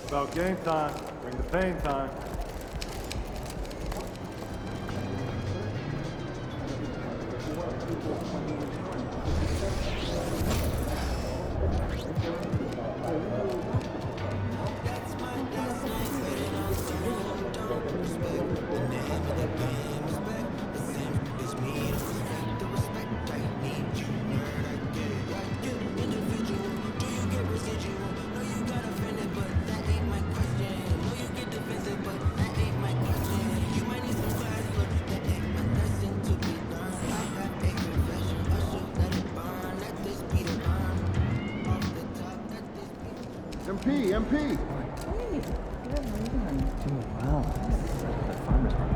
About game time, bring the pain time. MP. Doing well. Fun target.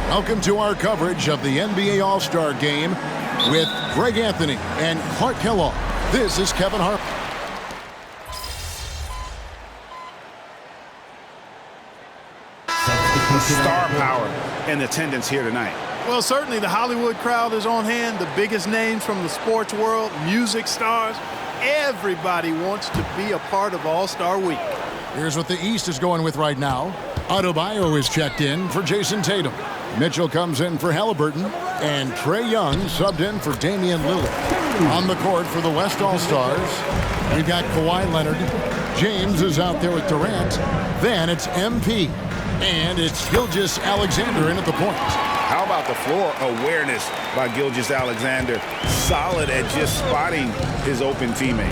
Welcome to our coverage of the NBA All-Star Game with Greg Anthony and Clark Kellogg. This is Kevin Harper. Star power in attendance here tonight. Well, certainly the Hollywood crowd is on hand. The biggest names from the sports world, music stars. Everybody wants to be a part of All-Star Week. Here's what the East is going with right now. Adebayo is checked in for Jason Tatum. Mitchell comes in for Halliburton. And Trae Young subbed in for Damian Lillard. On the court for the West All-Stars, we've got Kawhi Leonard. James is out there with Durant. Then it's MP. And it's Gilgeous Alexander in at the point. How about about the floor awareness by Gilgeous-Alexander? Solid at just spotting his open teammate.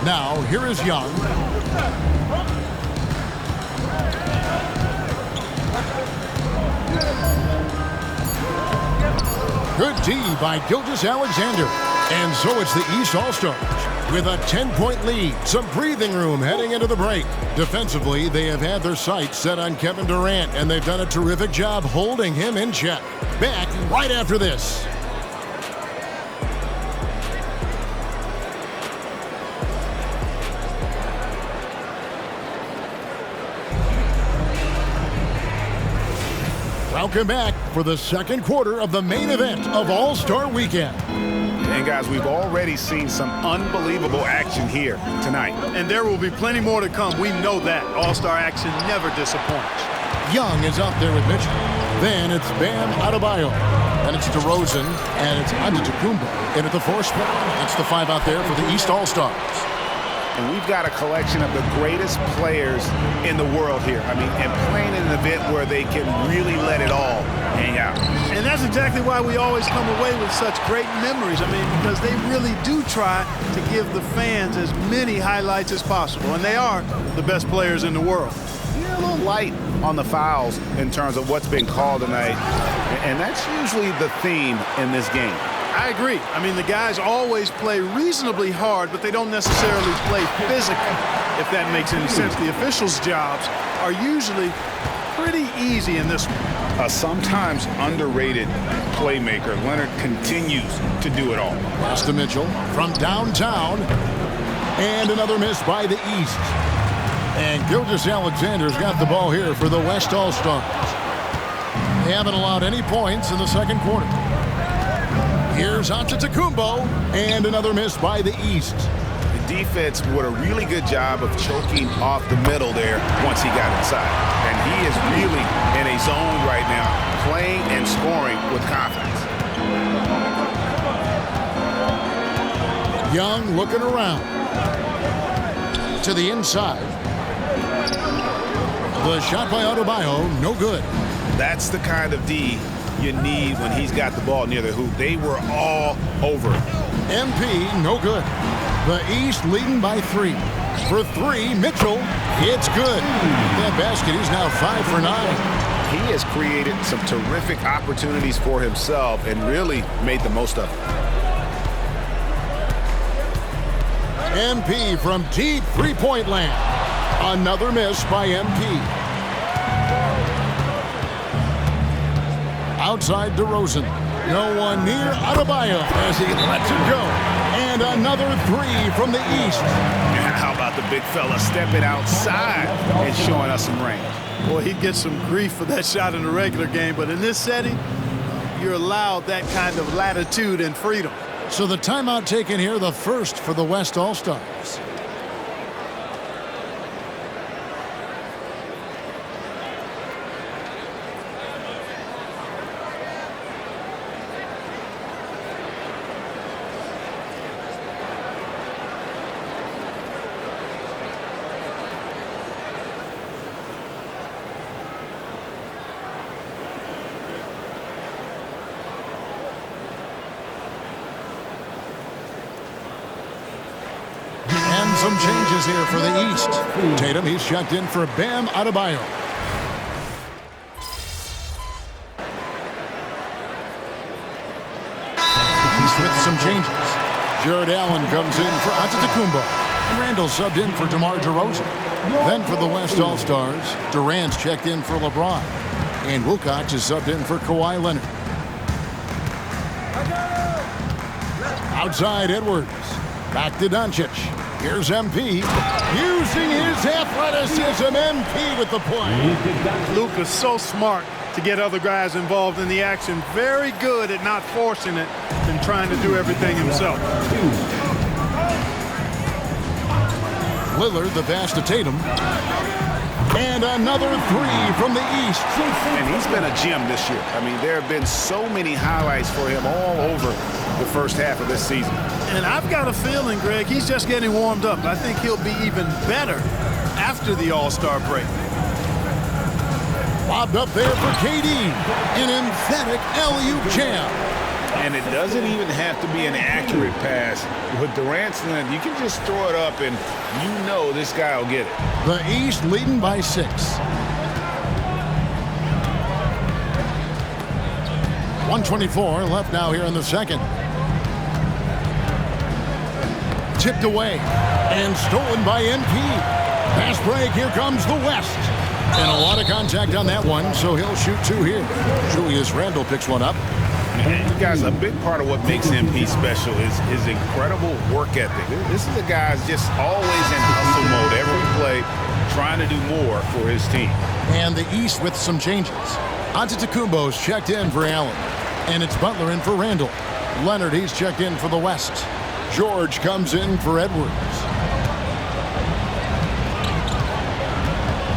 Now, here is Young. Good D by Gilgeous-Alexander. And so it's the East All-Stars with a 10-point lead. Some breathing room heading into the break. Defensively, they have had their sights set on Kevin Durant, and they've done a terrific job holding him in check. Back right after this. Welcome back for the second quarter of the main event of All-Star Weekend. And guys, we've already seen some unbelievable action here tonight. And there will be plenty more to come. We know that. All-Star action never disappoints. Young is out there with Mitchell. Then it's Bam Adebayo. And it's DeRozan. And it's Antetokounmpo in at the 4 spot. That's the 5 out there for the East All-Stars. And we've got a collection of the greatest players in the world here. I mean, and playing in an event where they can really let it all hang out. And that's exactly why we always come away with such great memories. I mean, because they really do try to give the fans as many highlights as possible. And they are the best players in the world. You're a little light on the fouls in terms of what's been called tonight. And that's usually the theme in this game. I agree. I mean, the guys always play reasonably hard, but they don't necessarily play physically, if that makes any sense. The officials' jobs are usually pretty easy in this one. A sometimes underrated playmaker. Leonard continues to do it all. Pass to Mitchell from downtown. And another miss by the East. And Gilgeous-Alexander's got the ball here for the West All-Stars. They haven't allowed any points in the second quarter. Here's Antetokounmpo, and another miss by the East. The defense did a really good job of choking off the middle there once he got inside. And he is really in a zone right now, playing and scoring with confidence. Young looking around. To the inside. The shot by Adebayo, no good. That's the kind of D you need when he's got the ball near the hoop. They were all over it. MP, no good. The East leading by 3. For 3, Mitchell, it's good. That basket, he's now 5 for 9. He has created some terrific opportunities for himself and really made the most of it. MP from deep three-point land. Another miss by MP. Outside DeRozan. No one near Adebayo as he lets it go. And another 3 from the East. And how about the big fella stepping outside and showing us some range? Boy, he'd get some grief for that shot in the regular game, but in this setting, you're allowed that kind of latitude and freedom. So the timeout taken here, the first for the West All-Stars. Some changes here for the East. Tatum, he's checked in for Bam Adebayo. He's with some changes. Jared Allen comes in for Antetokounmpo. And Randall subbed in for DeMar DeRozan. Then for the West All-Stars, Durant's checked in for LeBron. And Wilcox is subbed in for Kawhi Leonard. Outside Edwards. Back to Doncic. Here's MP. Using his athleticism, MP with the play. Luka's so smart to get other guys involved in the action. Very good at not forcing it and trying to do everything himself. Lillard, the pass to Tatum. And another 3 from the East. And he's been a gem this year. I mean, there have been so many highlights for him all over the first half of this season. And I've got a feeling, Greg, he's just getting warmed up. I think he'll be even better after the All-Star break. Lobbed up there for KD. An emphatic alley-oop jam. And it doesn't even have to be an accurate pass. With Durant's length, you can just throw it up and you know this guy will get it. The East leading by 6. 1:24 left now here in the second. Tipped away and stolen by MP. Pass break, here comes the West. And a lot of contact on that one, so he'll shoot 2 here. Julius Randle picks one up. And you guys, a big part of what makes MP special is his incredible work ethic. This is a guy who's just always in hustle mode every play, trying to do more for his team. And the East with some changes. Antetokounmpo's checked in for Allen. And it's Butler in for Randall. Leonard, he's checked in for the West. George comes in for Edwards.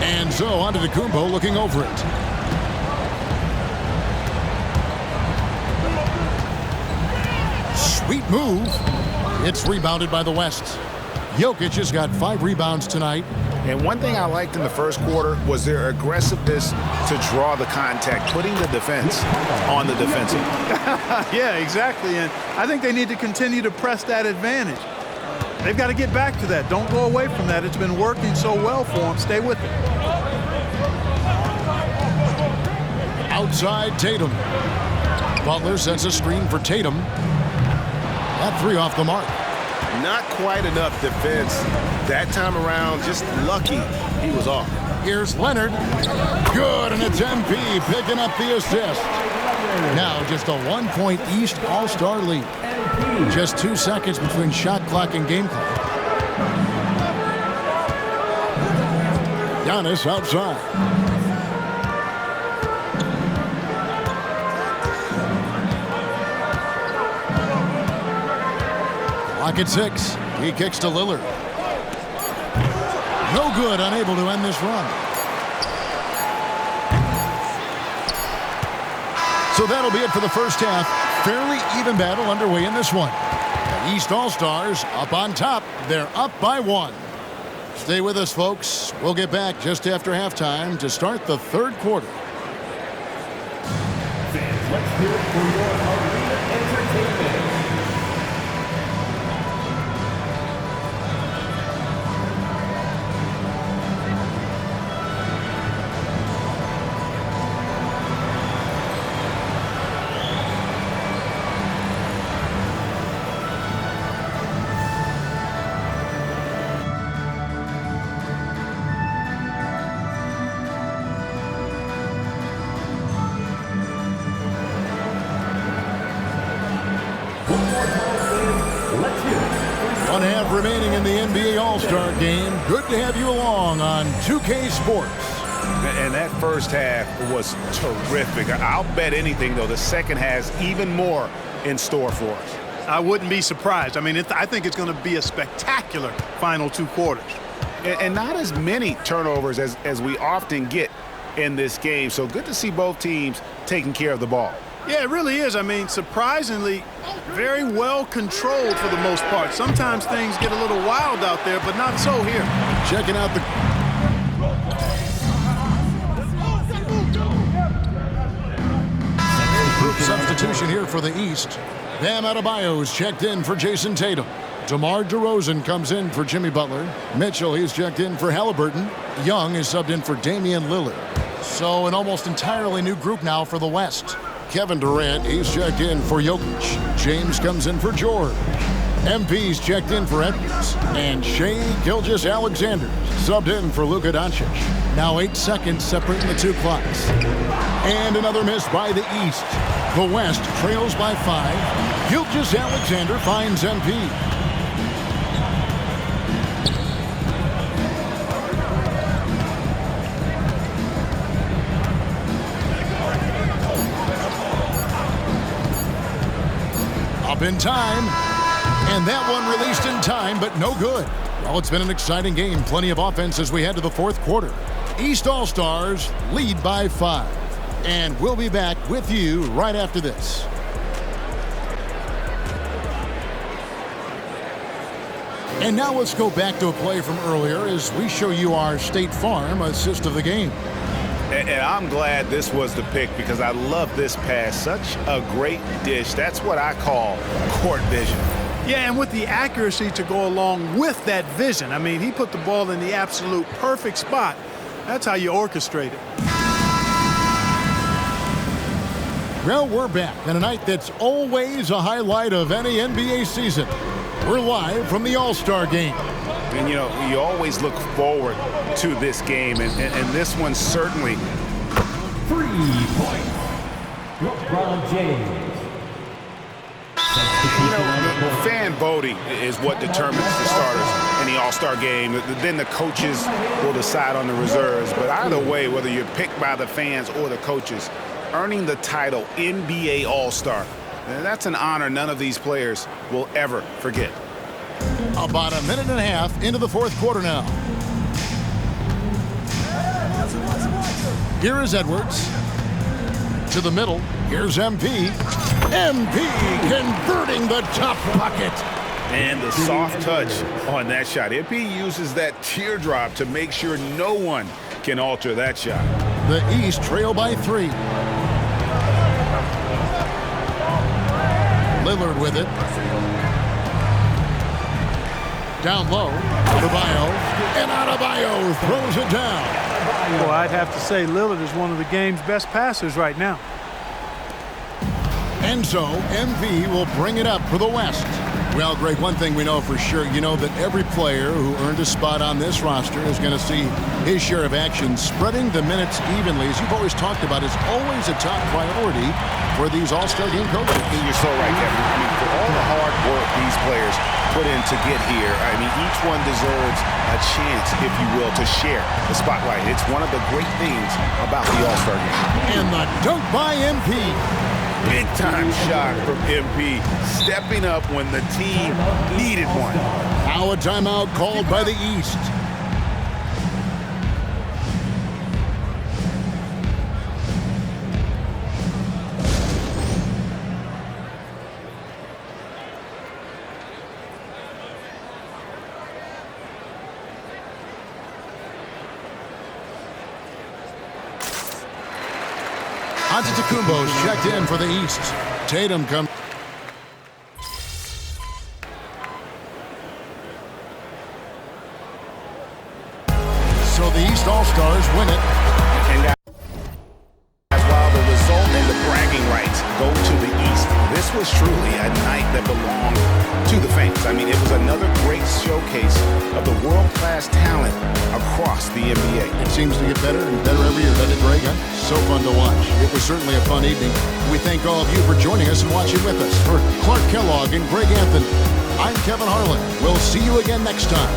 And so Antetokounmpo looking over it. Sweet move. It's rebounded by the West. Jokic has got 5 rebounds tonight. And one thing I liked in the first quarter was their aggressiveness to draw the contact, putting the defense on the defensive. Yeah, exactly. And I think they need to continue to press that advantage. They've got to get back to that. Don't go away from that. It's been working so well for them. Stay with it. Outside Tatum. Butler sends a screen for Tatum. That 3 off the mark. Not quite enough defense that time around. Just lucky he was off. Here's Leonard. Good, and it's MP picking up the assist. Now just a 1-point East All-Star lead. Just 2 seconds between shot clock and game clock. Giannis outside. Clock at 6. He kicks to Lillard. No good, unable to end this run. So that'll be it for the first half. Fairly even battle underway in this one. The East All-Stars up on top. They're up by 1. Stay with us, folks. We'll get back just after halftime to start the third quarter. Let's hear it for your arena entertainment. One half remaining in the NBA All-Star game. Good to have you along on 2K Sports. And that first half was terrific. I'll bet anything, though, the second has even more in store for us. I wouldn't be surprised. I mean, I think it's going to be a spectacular final 2 quarters. And not as many turnovers as we often get in this game. So good to see both teams taking care of the ball. Yeah, it really is. I mean, surprisingly, very well controlled for the most part. Sometimes things get a little wild out there, but not so here. Checking out the... Substitution here for the East. Bam Adebayo is checked in for Jason Tatum. DeMar DeRozan comes in for Jimmy Butler. Mitchell, he's checked in for Halliburton. Young is subbed in for Damian Lillard. So an almost entirely new group now for the West. Kevin Durant, he's checked in for Jokic. James comes in for George. MP's checked in for Edwards. And Shai Gilgeous-Alexander subbed in for Luka Doncic. Now 8 seconds separating the 2 clocks. And another miss by the East. The West trails by 5. Gilgeous-Alexander finds MP. Up in time. And that one released in time, but no good. Well, it's been an exciting game. Plenty of offense as we head to the fourth quarter. East All-Stars lead by 5. And we'll be back with you right after this. And now let's go back to a play from earlier as we show you our State Farm assist of the game. And I'm glad this was the pick because I love this pass. Such a great dish. That's what I call court vision. Yeah, and with the accuracy to go along with that vision. I mean, he put the ball in the absolute perfect spot. That's how you orchestrate it. Well, we're back on a night that's always a highlight of any NBA season. We're live from the All-Star Game. And, you know, you always look forward to this game, and this one certainly. 3 points. LeBron James. You know, fan voting is what determines the starters in the All-Star game. Then the coaches will decide on the reserves. But either way, whether you're picked by the fans or the coaches, earning the title NBA All-Star, that's an honor none of these players will ever forget. About a minute and a half into the fourth quarter now. Here is Edwards. To the middle. Here's MP. MP converting the top bucket. And the soft touch on that shot. MP uses that teardrop to make sure no one can alter that shot. The East trail by 3. Lillard with it. Down low. Adebayo. And Adebayo throws it down. Well, I'd have to say Lillard is one of the game's best passers right now. And so, MP will bring it up for the West. Well, Greg, one thing we know for sure, you know that every player who earned a spot on this roster is going to see his share of action. Spreading the minutes evenly, as you've always talked about, is always a top priority for these All-Star Game coaches. You're so right, Kevin. I mean, for all the hard work these players put in to get here, I mean, each one deserves a chance, if you will, to share the spotlight. It's one of the great things about the All-Star Game. And the dunk by MP. Big-time shot from MP, stepping up when the team needed one. Now a timeout called by the East. Antetokounmpo's checked in for the East. Tatum comes. So the East All-Stars win it. And guys, while the result and the bragging rights go to the East, this was truly a night that belonged to the fans. I mean, it was another great showcase of the world-class talent across the NBA. It seems to get better and better every year, doesn't it, Greg? So fun to watch. It was certainly a fun evening. We thank all of you for joining us and watching with us. For Clark Kellogg and Greg Anthony, I'm Kevin Harlan. We'll see you again next time.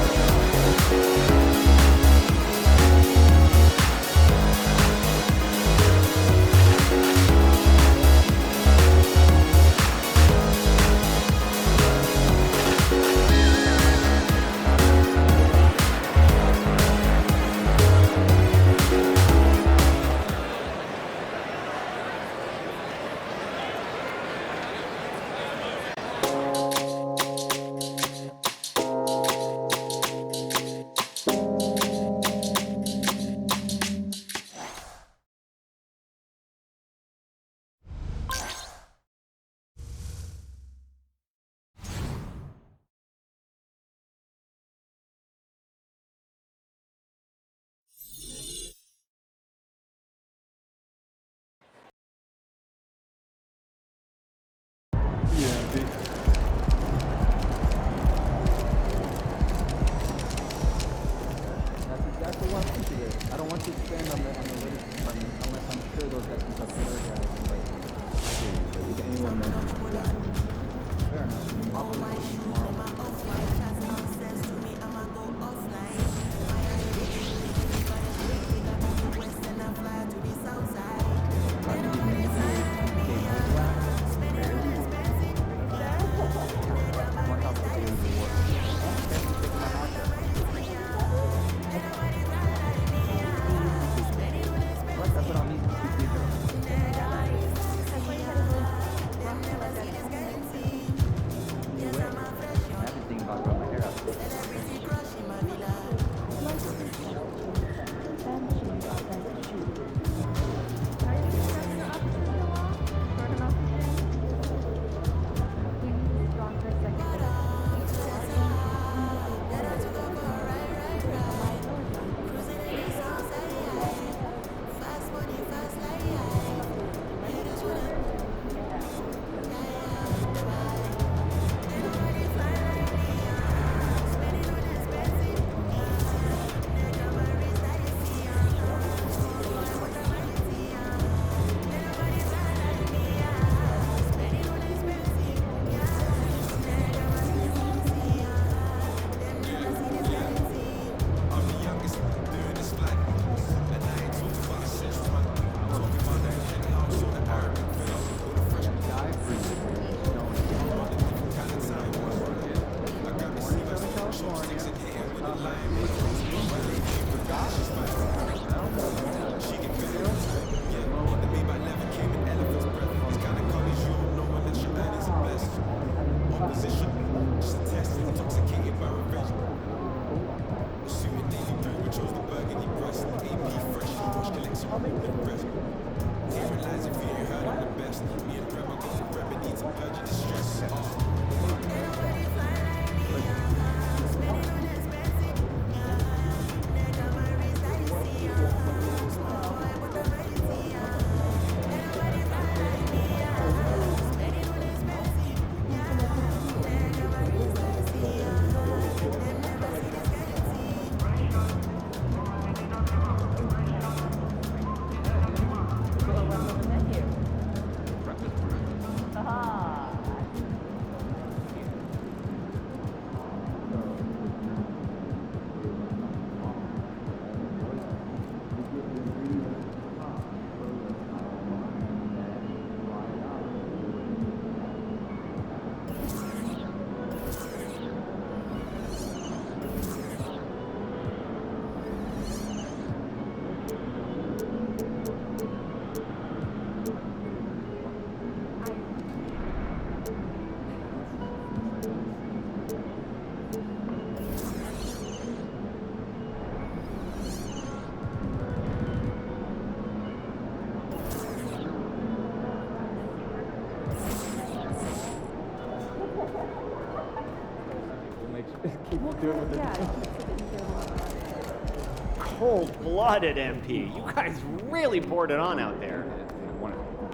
Cold-blooded, MP. You guys really poured it on out there.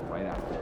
Right after.